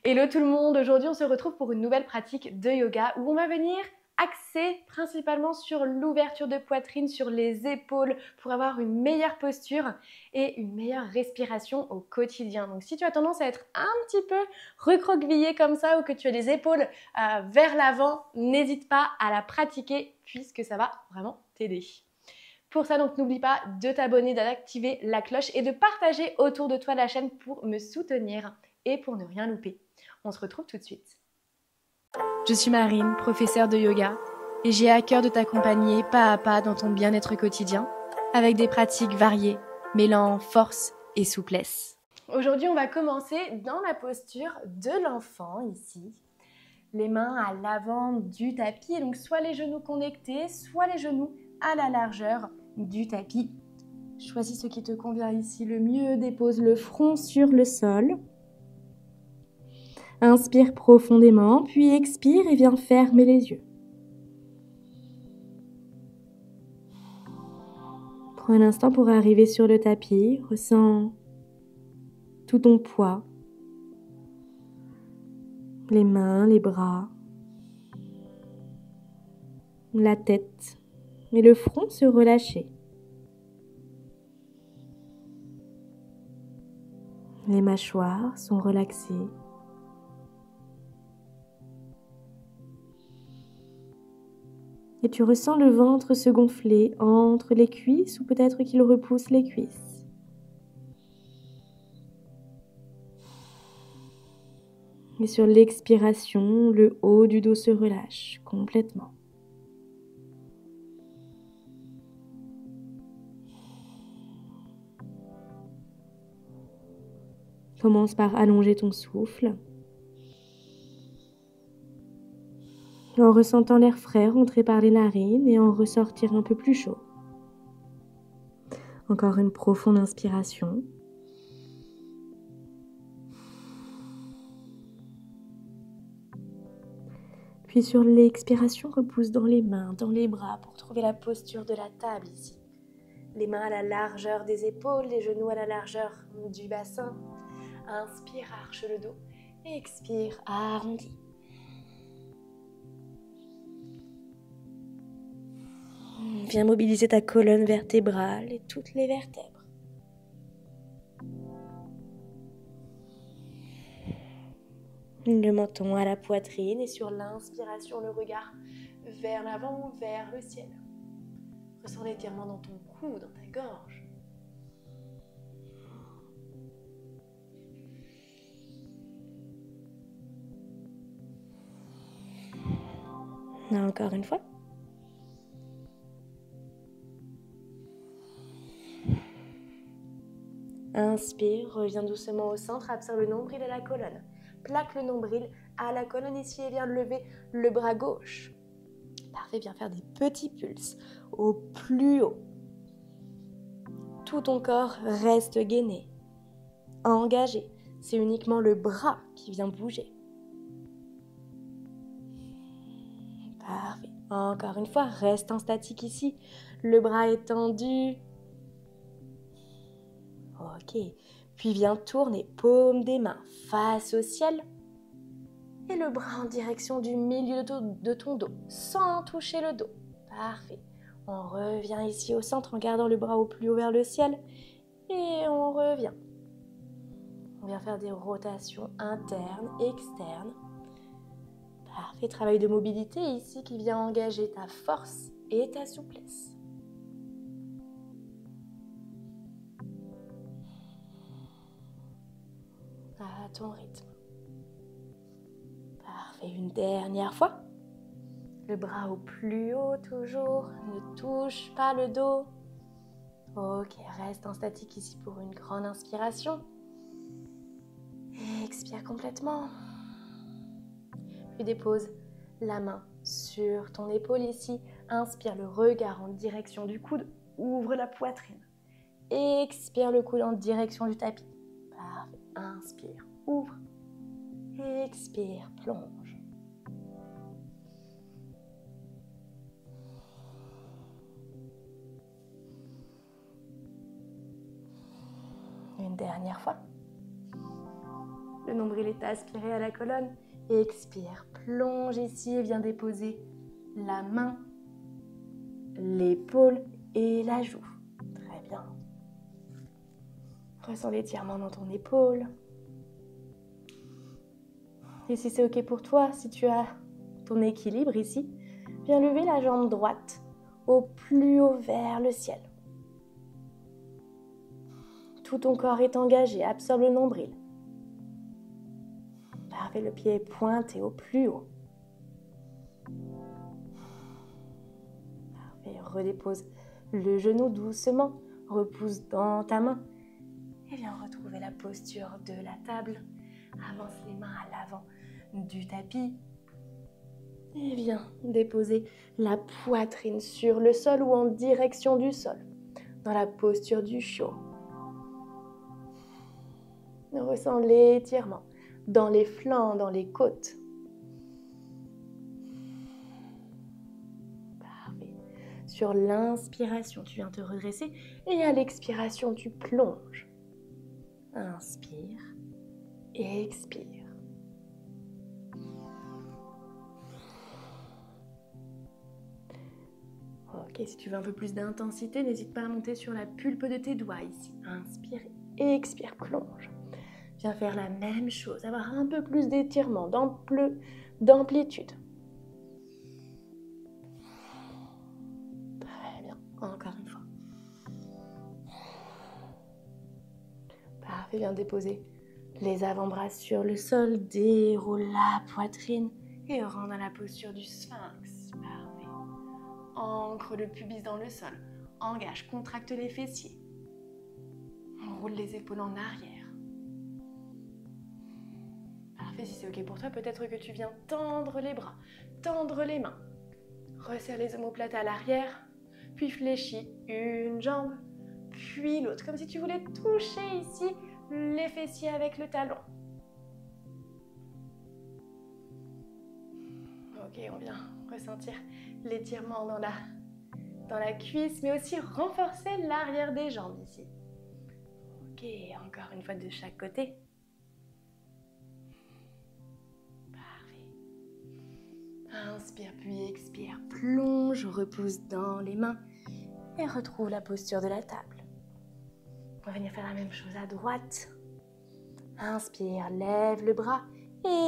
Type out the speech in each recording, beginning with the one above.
Hello tout le monde, aujourd'hui on se retrouve pour une nouvelle pratique de yoga où on va venir axer principalement sur l'ouverture de poitrine, sur les épaules pour avoir une meilleure posture et une meilleure respiration au quotidien. Donc si tu as tendance à être un petit peu recroquevillé comme ça ou que tu as les épaules vers l'avant, n'hésite pas à la pratiquer puisque ça va vraiment t'aider. Pour ça, donc n'oublie pas de t'abonner, d'activer la cloche et de partager autour de toi la chaîne pour me soutenir et pour ne rien louper. On se retrouve tout de suite. Je suis Marine, professeure de yoga, et j'ai à cœur de t'accompagner pas à pas dans ton bien-être quotidien avec des pratiques variées, mêlant force et souplesse. Aujourd'hui, on va commencer dans la posture de l'enfant ici. Les mains à l'avant du tapis, donc soit les genoux connectés, soit les genoux à la largeur du tapis. Choisis ce qui te convient ici le mieux, dépose le front sur le sol. Inspire profondément, puis expire et viens fermer les yeux. Prends un instant pour arriver sur le tapis, ressens tout ton poids, les mains, les bras, la tête et le front se relâcher. Les mâchoires sont relaxées. Et tu ressens le ventre se gonfler entre les cuisses ou peut-être qu'il repousse les cuisses. Et sur l'expiration, le haut du dos se relâche complètement. Commence par allonger ton souffle. En ressentant l'air frais rentrer par les narines et en ressortir un peu plus chaud. Encore une profonde inspiration. Puis sur l'expiration, repousse dans les mains, dans les bras pour trouver la posture de la table ici. Les mains à la largeur des épaules, les genoux à la largeur du bassin. Inspire, arche le dos. Expire, arrondis. Viens mobiliser ta colonne vertébrale et toutes les vertèbres. Le menton à la poitrine et sur l'inspiration, le regard vers l'avant ou vers le ciel. Ressens l'étirement dans ton cou, dans ta gorge. Encore une fois. Inspire, reviens doucement au centre, absorbe le nombril et la colonne. Plaque le nombril à la colonne ici et viens lever le bras gauche. Parfait, viens faire des petits pulses au plus haut. Tout ton corps reste gainé, engagé. C'est uniquement le bras qui vient bouger. Parfait. Encore une fois, reste en statique ici. Le bras est tendu. Ok. Puis viens tourner, paume des mains face au ciel. Et le bras en direction du milieu de ton dos, sans toucher le dos. Parfait. On revient ici au centre en gardant le bras au plus haut vers le ciel. Et on revient. On vient faire des rotations internes, externes. Parfait. Travail de mobilité ici qui vient engager ta force et ta souplesse. À ton rythme. Parfait. Une dernière fois. Le bras au plus haut toujours. Ne touche pas le dos. Ok, reste en statique ici pour une grande inspiration. Expire complètement. Puis dépose la main sur ton épaule ici. Inspire le regard en direction du coude. Ouvre la poitrine. Expire le coude en direction du tapis. Parfait. Inspire, ouvre. Expire, plonge. Une dernière fois. Le nombril est aspiré à la colonne. Expire, plonge ici et viens déposer la main, l'épaule et la joue. Très bien. Ressens l'étirement dans ton épaule. Et si c'est OK pour toi, si tu as ton équilibre ici, viens lever la jambe droite au plus haut vers le ciel. Tout ton corps est engagé, absorbe le nombril. Parfait, le pied est pointé au plus haut. Parfait, redépose le genou doucement, repousse dans ta main et viens retrouver la posture de la table. Avance les mains à l'avant du tapis et viens déposer la poitrine sur le sol ou en direction du sol, dans la posture du chiot. Ressens l'étirement dans les flancs, dans les côtes. Parfait. Sur l'inspiration, tu viens te redresser et à l'expiration, tu plonges. Inspire et expire. Ok, si tu veux un peu plus d'intensité, n'hésite pas à monter sur la pulpe de tes doigts ici. Inspire et expire, plonge. Viens faire la même chose, avoir un peu plus d'étirement, d'amplitude. Très bien, encore une fois. Parfait, viens déposer les avant-bras sur le sol, déroule la poitrine et rentre dans la posture du sphinx. Parfait. Ancre le pubis dans le sol, engage, contracte les fessiers. Roule les épaules en arrière. Parfait, si c'est OK pour toi, peut-être que tu viens tendre les bras, tendre les mains. Resserre les omoplates à l'arrière, puis fléchis une jambe, puis l'autre, comme si tu voulais toucher ici les fessiers avec le talon. Ok, on vient ressentir l'étirement dans la cuisse, mais aussi renforcer l'arrière des jambes ici. Ok, encore une fois de chaque côté. Parfait. Inspire puis expire, plonge, repousse dans les mains et retrouve la posture de la table. On va venir faire la même chose à droite. Inspire, lève le bras.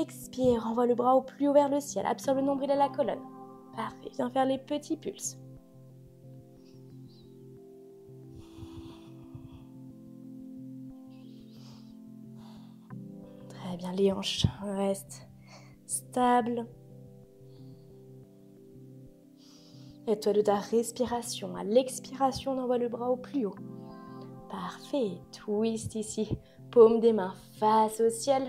Expire, envoie le bras au plus haut vers le ciel. Absorbe le nombril à la colonne. Parfait, viens faire les petits pulses. Très bien, les hanches restent stables. Et toi de ta respiration, à l'expiration, on envoie le bras au plus haut. Parfait, twist ici, paume des mains face au ciel,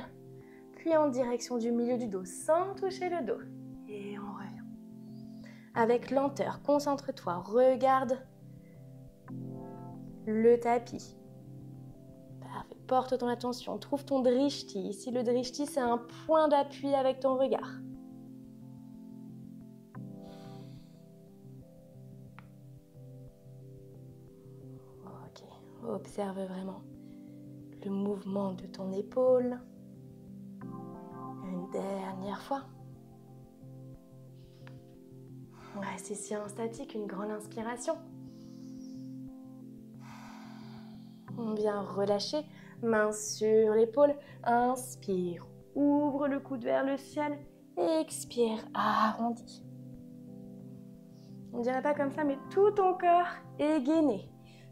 puis en direction du milieu du dos, sans toucher le dos. Et on revient. Avec lenteur, concentre-toi, regarde le tapis. Parfait, porte ton attention, trouve ton drishti. Ici, le drishti, c'est un point d'appui avec ton regard. Ok, observe vraiment le mouvement de ton épaule. Une dernière fois. On reste ici en statique, une grande inspiration. On vient relâcher, main sur l'épaule. Inspire, ouvre le coude vers le ciel. Expire, arrondis. On ne dirait pas comme ça, mais tout ton corps est gainé.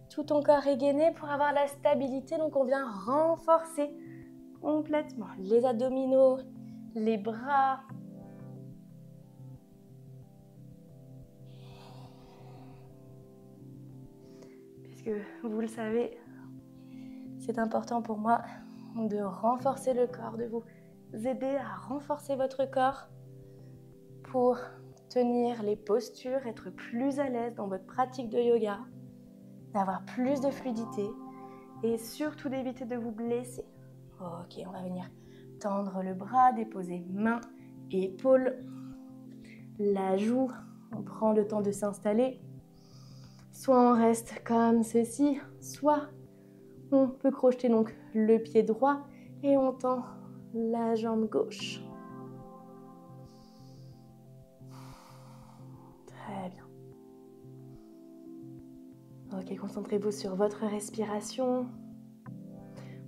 Tout ton corps est gainé pour avoir la stabilité. Donc, on vient renforcer complètement les abdominaux, les bras. Puisque vous le savez, c'est important pour moi de renforcer le corps, de vous aider à renforcer votre corps pour tenir les postures, être plus à l'aise dans votre pratique de yoga, d'avoir plus de fluidité et surtout d'éviter de vous blesser. Ok, on va venir tendre le bras, déposer main, épaule, la joue. On prend le temps de s'installer. Soit on reste comme ceci, soit on peut crocheter donc le pied droit et on tend la jambe gauche. Très bien. Ok, concentrez-vous sur votre respiration.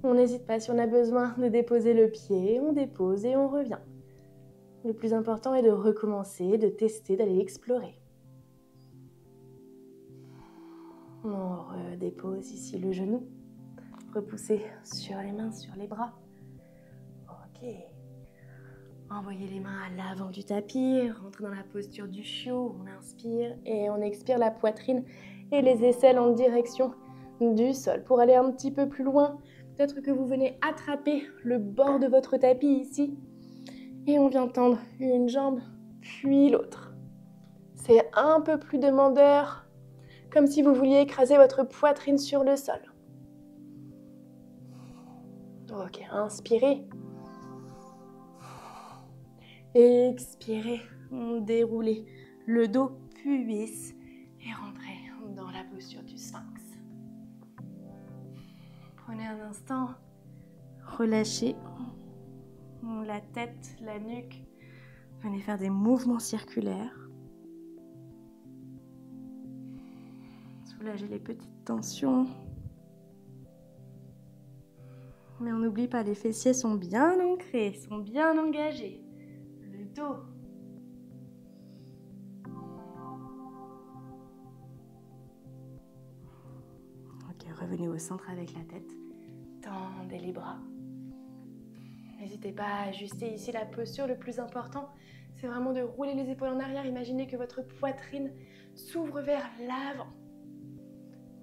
On n'hésite pas, si on a besoin de déposer le pied, on dépose et on revient. Le plus important est de recommencer, de tester, d'aller explorer. On redépose ici le genou. Repoussez sur les mains, sur les bras. Ok. Envoyez les mains à l'avant du tapis, rentrez dans la posture du chiot. On inspire et on expire, la poitrine et les aisselles en direction du sol. Pour aller un petit peu plus loin, peut-être que vous venez attraper le bord de votre tapis ici. Et on vient tendre une jambe, puis l'autre. C'est un peu plus demandeur, comme si vous vouliez écraser votre poitrine sur le sol. Ok, inspirez. Expirez, déroulez le dos, pubis, et rentrez dans la posture du sphinx. Prenez un instant, relâchez la tête, la nuque. Venez faire des mouvements circulaires. Soulagez les petites tensions. Mais on n'oublie pas, les fessiers sont bien ancrés, sont bien engagés. Le dos. Ok, revenez au centre avec la tête. Tendez les bras. N'hésitez pas à ajuster ici la posture. Le plus important, c'est vraiment de rouler les épaules en arrière. Imaginez que votre poitrine s'ouvre vers l'avant.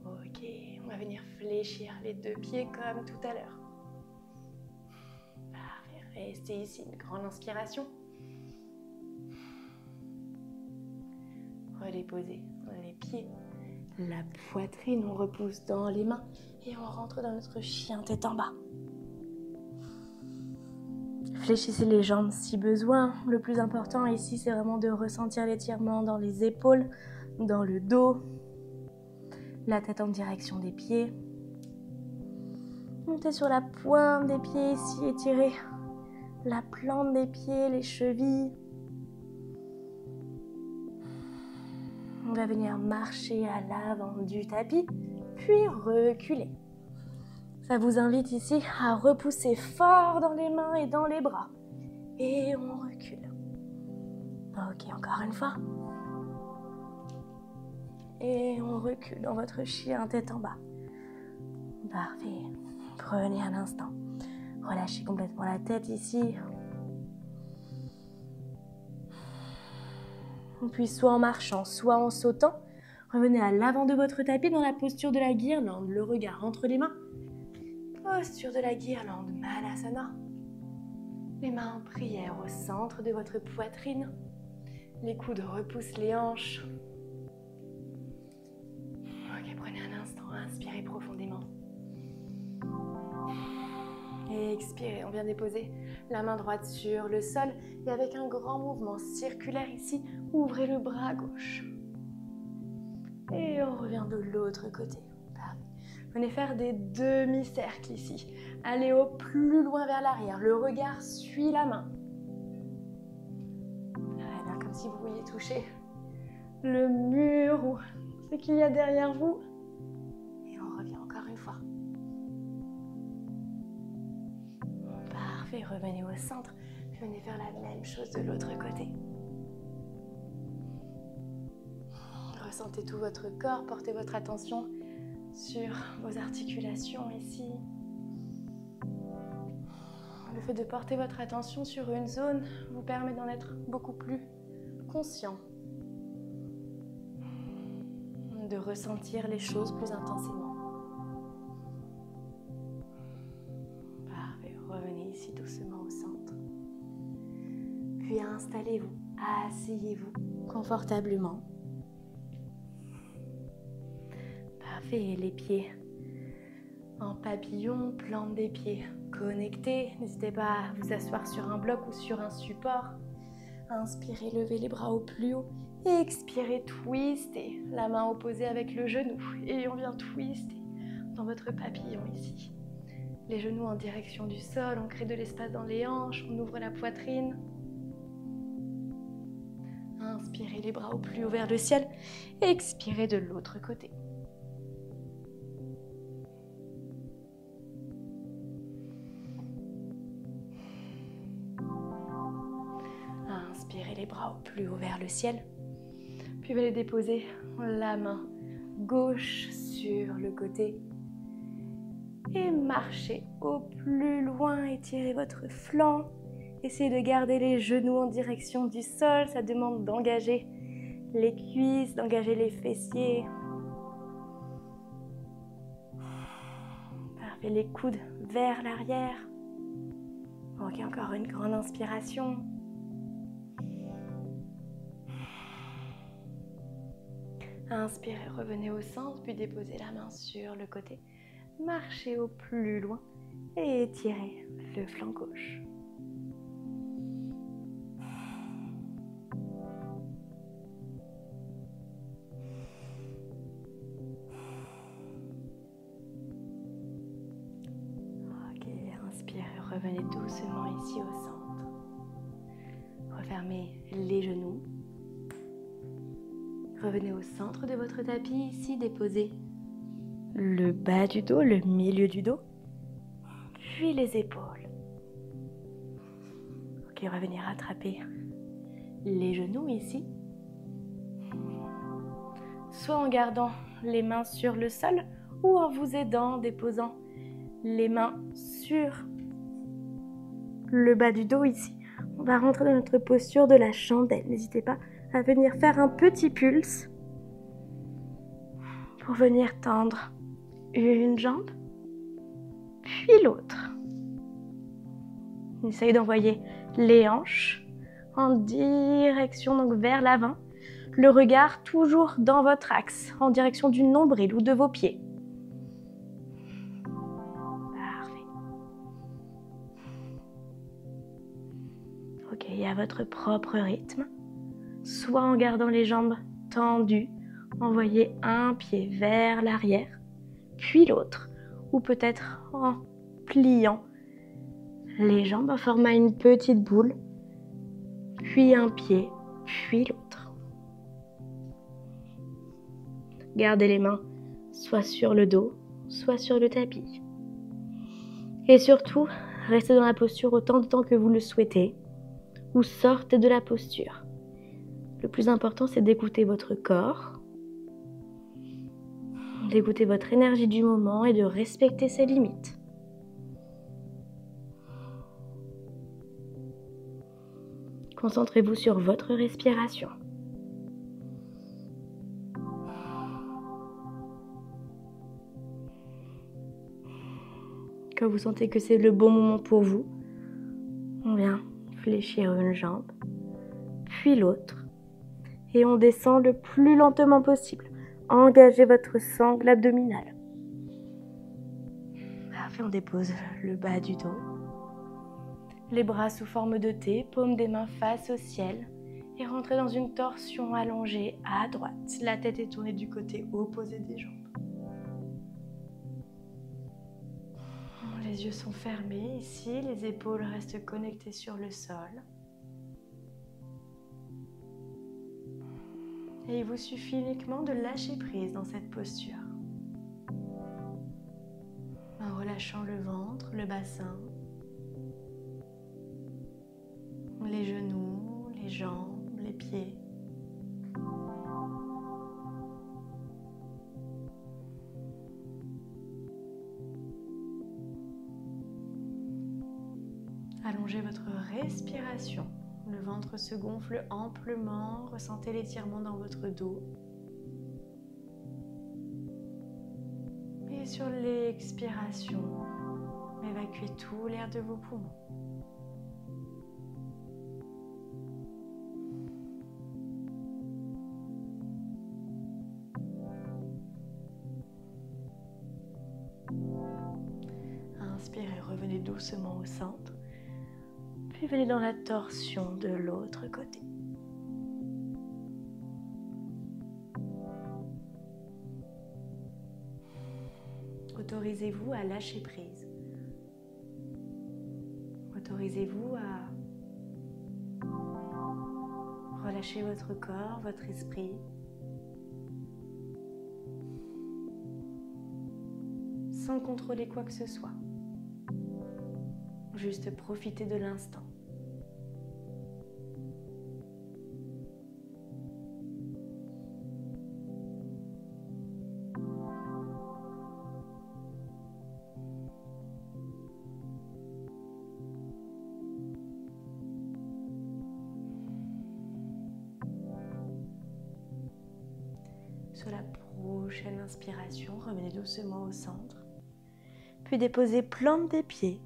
Ok, on va venir fléchir les deux pieds comme tout à l'heure. Parfait, restez ici, une grande inspiration. Redéposez les pieds, la poitrine, on repousse dans les mains et on rentre dans notre chien tête en bas. Fléchissez les jambes si besoin. Le plus important ici, c'est vraiment de ressentir l'étirement dans les épaules, dans le dos, la tête en direction des pieds. Montez sur la pointe des pieds ici, étirez la plante des pieds, les chevilles. On va venir marcher à l'avant du tapis, puis reculer. Ça vous invite ici à repousser fort dans les mains et dans les bras. Et on recule. Ok, encore une fois. Et on recule dans votre chien tête en bas. Parfait. Prenez un instant. Relâchez complètement la tête ici. Puis soit en marchant, soit en sautant, revenez à l'avant de votre tapis dans la posture de la guirlande, le regard entre les mains. Posture de la guirlande, Malasana. Les mains en prière au centre de votre poitrine. Les coudes repoussent les hanches. Ok, prenez un instant, inspirez profondément. Et expirez, on vient déposer la main droite sur le sol et avec un grand mouvement circulaire ici, ouvrez le bras gauche. Et on revient de l'autre côté. Venez faire des demi-cercles ici. Allez au plus loin vers l'arrière. Le regard suit la main. Voilà, comme si vous vouliez toucher le mur ou ce qu'il y a derrière vous. Et on revient encore une fois. Parfait, revenez au centre. Venez faire la même chose de l'autre côté. Ressentez tout votre corps, portez votre attention sur vos articulations ici. Le fait de porter votre attention sur une zone vous permet d'en être beaucoup plus conscient, de ressentir les choses plus intensément. Parfait, revenez ici doucement au centre. Puis installez-vous, asseyez-vous confortablement. Parfait, les pieds en papillon, plante des pieds connectés. N'hésitez pas à vous asseoir sur un bloc ou sur un support. Inspirez, levez les bras au plus haut. Expirez, twistez la main opposée avec le genou. Et on vient twister dans votre papillon ici. Les genoux en direction du sol, on crée de l'espace dans les hanches, on ouvre la poitrine. Inspirez les bras au plus haut vers le ciel. Expirez de l'autre côté. Inspirez les bras au plus haut vers le ciel. Puis vous allez déposer la main gauche sur le côté. Et marchez au plus loin, étirez votre flanc. Essayez de garder les genoux en direction du sol. Ça demande d'engager les cuisses, d'engager les fessiers. Parfait, les coudes vers l'arrière. Ok, encore une grande inspiration. Inspirez, revenez au centre, puis déposez la main sur le côté. Marchez au plus loin et étirez le flanc gauche. Ok, inspirez, revenez doucement ici au centre. Refermez les genoux. Revenez au centre de votre tapis ici, déposez le bas du dos, le milieu du dos, puis les épaules. Ok, on va venir attraper les genoux ici. Soit en gardant les mains sur le sol ou en vous aidant, déposant les mains sur le bas du dos ici. On va rentrer dans notre posture de la chandelle. N'hésitez pas à venir faire un petit pulse pour venir tendre une jambe, puis l'autre. Essayez d'envoyer les hanches en direction, donc vers l'avant. Le regard toujours dans votre axe, en direction du nombril ou de vos pieds. Parfait. Ok, et à votre propre rythme, soit en gardant les jambes tendues, envoyez un pied vers l'arrière, puis l'autre, ou peut-être en pliant les jambes en formant une petite boule, puis un pied, puis l'autre. Gardez les mains soit sur le dos, soit sur le tapis. Et surtout, restez dans la posture autant de temps que vous le souhaitez, ou sortez de la posture. Le plus important, c'est d'écouter votre corps, d'écouter votre énergie du moment et de respecter ses limites. Concentrez-vous sur votre respiration. Quand vous sentez que c'est le bon moment pour vous, on vient fléchir une jambe, puis l'autre, et on descend le plus lentement possible. Engagez votre sangle abdominale. Parfait, on dépose le bas du dos. Les bras sous forme de T, paume des mains face au ciel et rentrez dans une torsion allongée à droite. La tête est tournée du côté opposé des jambes. Les yeux sont fermés ici, les épaules restent connectées sur le sol. Et il vous suffit uniquement de lâcher prise dans cette posture. En relâchant le ventre, le bassin, les genoux, les jambes, les pieds. Allongez votre respiration. Le ventre se gonfle amplement. Ressentez l'étirement dans votre dos. Et sur l'expiration, évacuez tout l'air de vos poumons. Inspirez, revenez doucement au centre. Puis venez dans la torsion de l'autre côté. Autorisez-vous à lâcher prise Autorisez-vous à relâcher votre corps, votre esprit. Sans contrôler quoi que ce soit. Juste profiter de l'instant. Sur la prochaine inspiration, revenez doucement au centre. Puis déposez plante des pieds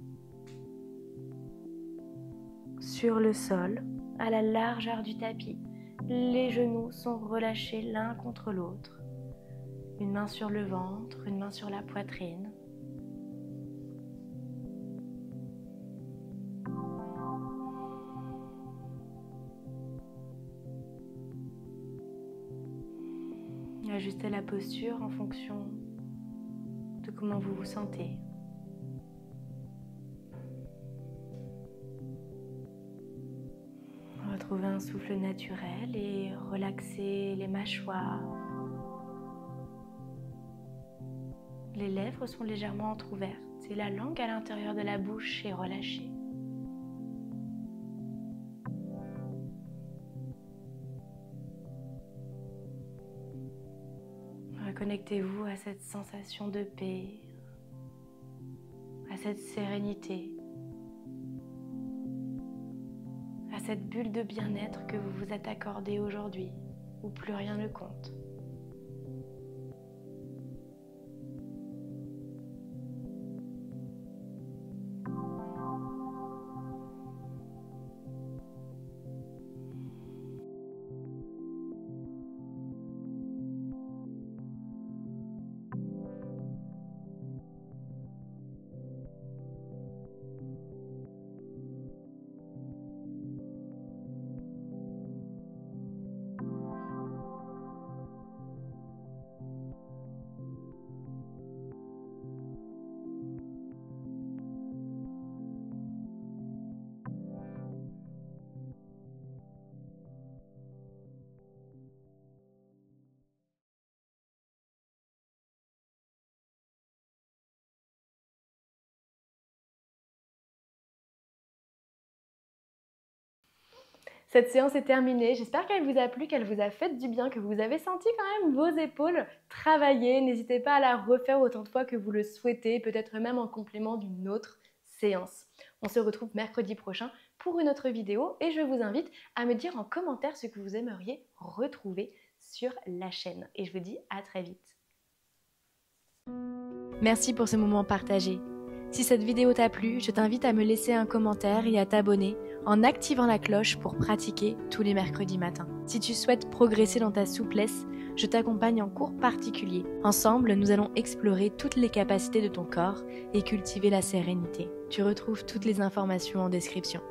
sur le sol, à la largeur du tapis. Les genoux sont relâchés l'un contre l'autre. Une main sur le ventre, une main sur la poitrine. Ajustez la posture en fonction de comment vous vous sentez. Retrouvez un souffle naturel et relaxez les mâchoires. Les lèvres sont légèrement entr'ouvertes et la langue à l'intérieur de la bouche est relâchée. Reconnectez-vous à cette sensation de paix, à cette sérénité, à cette bulle de bien-être que vous vous êtes accordée aujourd'hui, où plus rien ne compte. Cette séance est terminée, j'espère qu'elle vous a plu, qu'elle vous a fait du bien, que vous avez senti quand même vos épaules travailler. N'hésitez pas à la refaire autant de fois que vous le souhaitez, peut-être même en complément d'une autre séance. On se retrouve mercredi prochain pour une autre vidéo et je vous invite à me dire en commentaire ce que vous aimeriez retrouver sur la chaîne. Et je vous dis à très vite. Merci pour ce moment partagé. Si cette vidéo t'a plu, je t'invite à me laisser un commentaire et à t'abonner en activant la cloche pour pratiquer tous les mercredis matins. Si tu souhaites progresser dans ta souplesse, je t'accompagne en cours particulier. Ensemble, nous allons explorer toutes les capacités de ton corps et cultiver la sérénité. Tu retrouves toutes les informations en description.